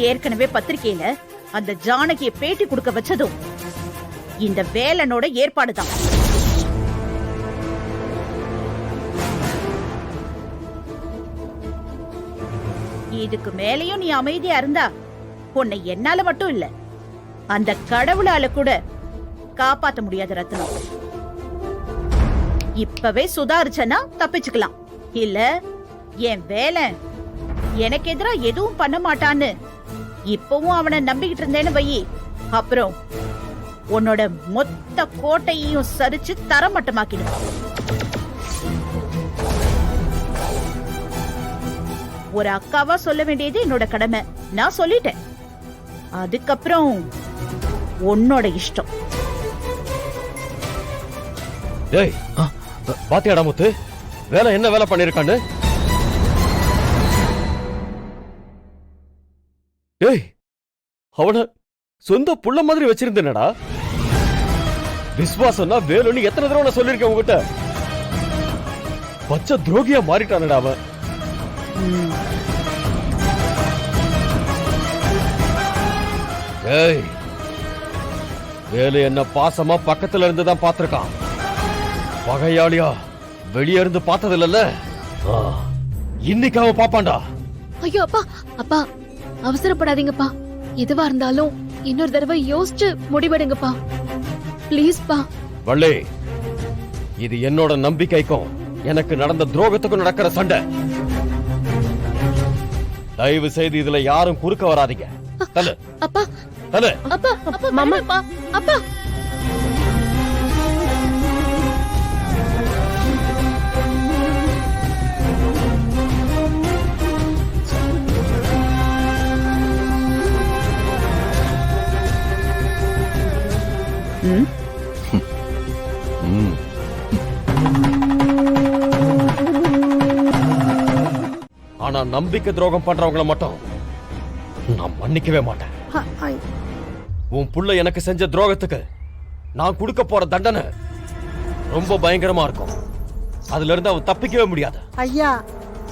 ஏற்கனவே பத்திரிக்கையில அந்த ஜானகிய பேட்டி கொடுக்க வச்சதும் இந்த வேலனோட ஏற்பாடுதான். இதுக்கு மேலையும் நீ அமைதியா இருந்தா உன்னை என்னால மட்டும் இல்ல, அந்த கடவுளால கூட காப்பாத்த முடியாது ரத்னம். இப்பவே சுதாரிச்சனா தப்பிச்சுக்கலாம், இல்ல என் வேலை எனக்கு எதிரா எதுவும் பண்ண மாட்டான்னு இப்பவும் அவனை நம்பிக்கிட்டு இருந்தேன்னு வையி, அப்புறம் உன்னோட மொத்த கோட்டையையும் சரிச்சு தரமட்டமாக்கிடும். ஒரு அக்காவா சொல்ல வேண்டியது என்னோட கடமை, நான் சொல்லிட்டேன். அதுக்கப்புறம் உன்னோட இஷ்டம். டேய், பாத்தியாடா முத்து, வேலை என்ன வேலை பண்ணிருக்கான்னு? டேய், அவன சொந்த புள்ள மாதிரி வச்சிருந்தேனடா. விசுவாசம்னா வேலுன்னு எத்தனை தடவை நான் சொல்லிருக்கேன் உங்ககிட்ட. பச்சை துரோகியா மாறிட்டானடா அவன். ஏய், வேலு என்ன பாசமா பக்கத்துல இருந்துதான் பாத்திருக்கான். பகையாளியா வெளியே இருந்து பார்த்தது இல்லல்ல, இன்னைக்கு அவன் பாப்பான்டா. ஐயோ அப்பா, அப்பா அவசரப்படாதீங்கப்பா. எதுவா இருந்தாலும் இன்னொரு தடவை யோசிச்சு முடிவெடுங்கப்பா, ப்ளீஸ் பா. வள்ளி, இது என்னோட நம்பிக்கைக்கும் எனக்கு நடந்த துரோகத்துக்கும் நடக்கிற சண்டை. தயவு செய்து இதுல யாரும் குறுக்க வராதீங்க. தல அப்பா, தல அப்பா, அப்பா, மாமா, அப்பா. ஆனா நம்பிக்கை துரோகம் பண்றவங்கள மட்டும் நான் மன்னிக்கவே மாட்டேன். உன் புள்ள எனக்கு செஞ்ச துரோகத்துக்கு நான் கொடுக்க போற தண்டனை ரொம்ப பயங்கரமா இருக்கும். அதுல இருந்து அவன் தப்பிக்கவே முடியாது. ஐயா,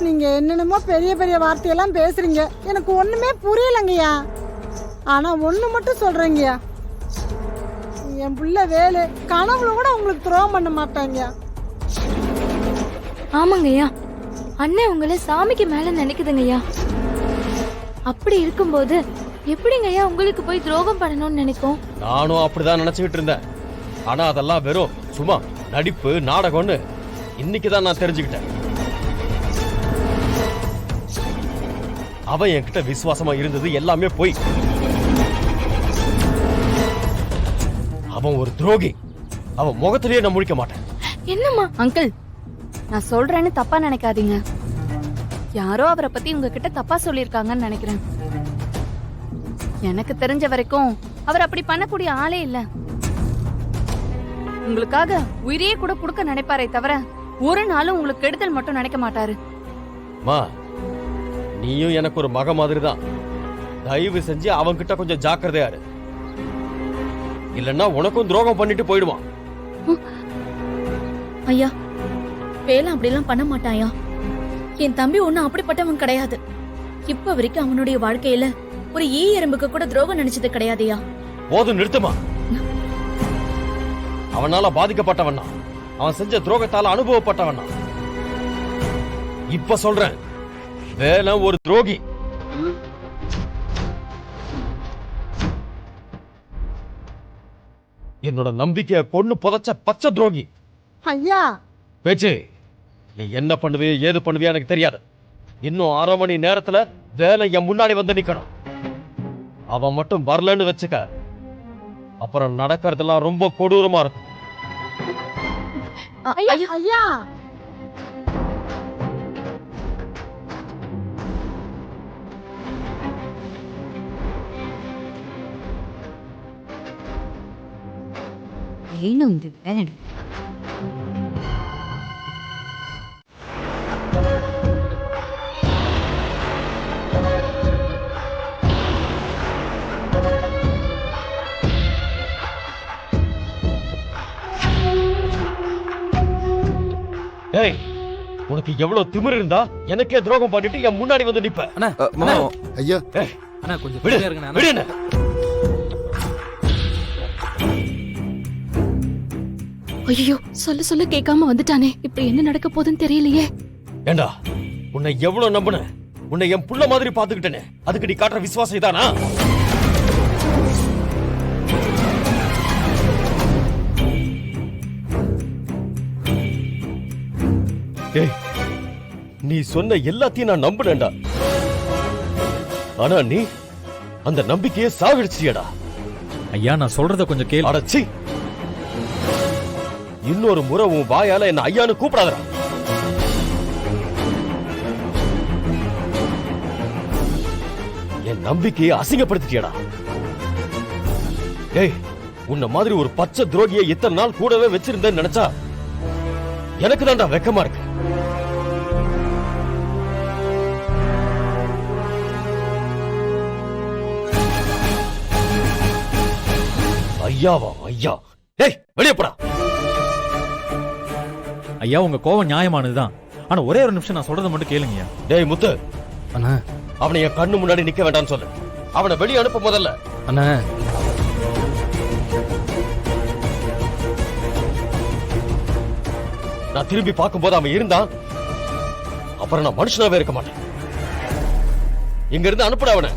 நீங்க என்னென்னமோ பெரிய பெரிய வார்த்தையெல்லாம் பேசுறீங்க, எனக்கு ஒண்ணுமே புரியலங்கய்யா. ஆனா ஒண்ணு மட்டும் சொல்றேங்கய்யா, என் புள்ள வேலு கனவுல கூட உங்களுக்கு துரோகம் பண்ண மாட்டாங்க. ஆமாங்கய்யா, அண்ணன் உங்களை சாமிக்கு மேல நினைக்குதுங்கய்யா. அப்படி இருக்கும்போது எப்படிங்கய்யா உங்களுக்கு போய் துரோகம் பண்ணணும்னு நினைக்கும்? நானும் அப்படிதான் நினைச்சுக்கிட்டு இருந்தேன். ஆனா அதெல்லாம் வெறும் சும்மா நடிப்பு, நாடகம்னு இன்னைக்குதான் நான் தெரிஞ்சுக்கிட்டேன். அவன் என்கிட்ட விசுவாசமா இருந்தது எல்லாமே போய். அவன் ஒரு துரோகி. அவன் முகத்திலேயே நான் முழிக்க மாட்டேன். என்னம்மா அங்கிள், நான் சொல்றேன்னு தப்பா நினைக்காதீங்க. யாரோ அவரை பத்தி உங்ககிட்ட தப்பா சொல்லிருக்காங்கன்னு நினைக்கிறேன். எனக்கு தெரிஞ்ச வரைக்கும் அவர் அப்படி பண்ணக்கூடிய ஆளே இல்ல. உங்களுக்காக உயிரையே கூட கொடுக்க நினைப்பாரே தவிர ஒரு நாளும் உங்களுக்கு கெடுதல் மட்டும் நினைக்க மாட்டாரு. மா, நீயும் எனக்கு ஒரு மக மாதிரி தான். தயவு செஞ்சு அவன்கிட்ட கொஞ்சம் ஜாக்கிரதையா இரு, இல்லன்னா உனக்கும் துரோகம் பண்ணிட்டு போயிடுவான். ஐயா, வேலை அப்படிலாம் பண்ண மாட்டாயா. என் தம்பி ஒண்ணும் அப்படிப்பட்டவன் கிடையாது. இப்ப வரைக்கும் அவனுடைய வாழ்க்கையில ஒரு ஈ எறும்புக்கு கூட துரோகம் நினைச்சது கிடையாதையா. போதும், நிறுத்துமா. அவனால பாதிக்கப்பட்டவனா, அவன் செஞ்ச துரோகத்தால அனுபவப்பட்டவனா. இப்ப சொல்றேன், வேலை ஒரு துரோகி. என்னோட நம்பிக்கைய கொன்னு புதைச்ச பச்சை துரோகி. ஐயா, பேச்சு, நீ என்ன பண்ணுவே ஏது பண்ணுவியா எனக்கு தெரியாது. இன்னும் 1/2 மணி நேரத்துல வேலை என் முன்னாடி வந்து நிக்கணும். அவன் மட்டும் வரலன்னு வச்சுக்க, அப்புறம் நடக்கிறதெல்லாம் ரொம்ப கொடூரமா இருக்கும். ஐயா, ஏய், உனக்கு எவ்வளவு திமிரு இருந்தா எனக்கே துரோகம் பண்ணிட்டு என் முன்னாடி வந்து நிப்ப? ஐயா, அண்ணா கொஞ்சம் விடு ஃப்ரீயா இருங்கண்ணா. விடு என்ன ஐயோ சொல்ல சொல்ல கேட்காம வந்துட்டானே இப்ப என்ன நடக்க போகுதுன்னு தெரியலையே. ஏண்டா உன்னை எவ்வளவு நம்புன, உன்னை என் புள்ள மாதிரி பாத்துக்கிட்டேனே, அதுக்கு நீ காட்டுற விசுவாசம் இதானா? ஏய், நீ சொன்ன எல்லாத்தையும் நான் நம்புனேன்டா. ஆனா நீ அந்த நம்பிக்கையை சாகடிச்சியடா. ஐயா நான் சொல்றத கொஞ்சம் கேளு. அடச்சி, இன்னொரு முறை உன் வாயால என்ன ஐயான்னு கூப்பிடாதடா. என் நம்பிக்கையை அசிங்கப்படுத்திட்டியடா. ஏய், உன்ன மாதிரி ஒரு பச்சை துரோகியை இத்தனை நாள் கூடவே வச்சிருந்தேன்னு நினைச்சா எனக்கு தான்டா வெக்கமா இருக்கு. ஐயாவா ஐயா? ஏய், வெளியே போடா. ஐயா உங்க கோவம் நியாயமானதுதான். ஆனா ஒரே ஒரு நிமிஷம் நான் சொல்றதை மட்டும் கேளுங்கய்யா. டேய் முத்து, அண்ணா அவனை என் கண்ணு முன்னாடி நிக்க வேண்டாம்னு சொல்லு. அவனை வெளியே அனுப்ப முதல்ல. அண்ணா நான் திரும்பி பார்க்கும்போது அவன் இருந்தான், அப்புறம் நான் மனுஷனாவே இருக்க மாட்டேன். இங்க இருந்து அனுப்புட அவனை.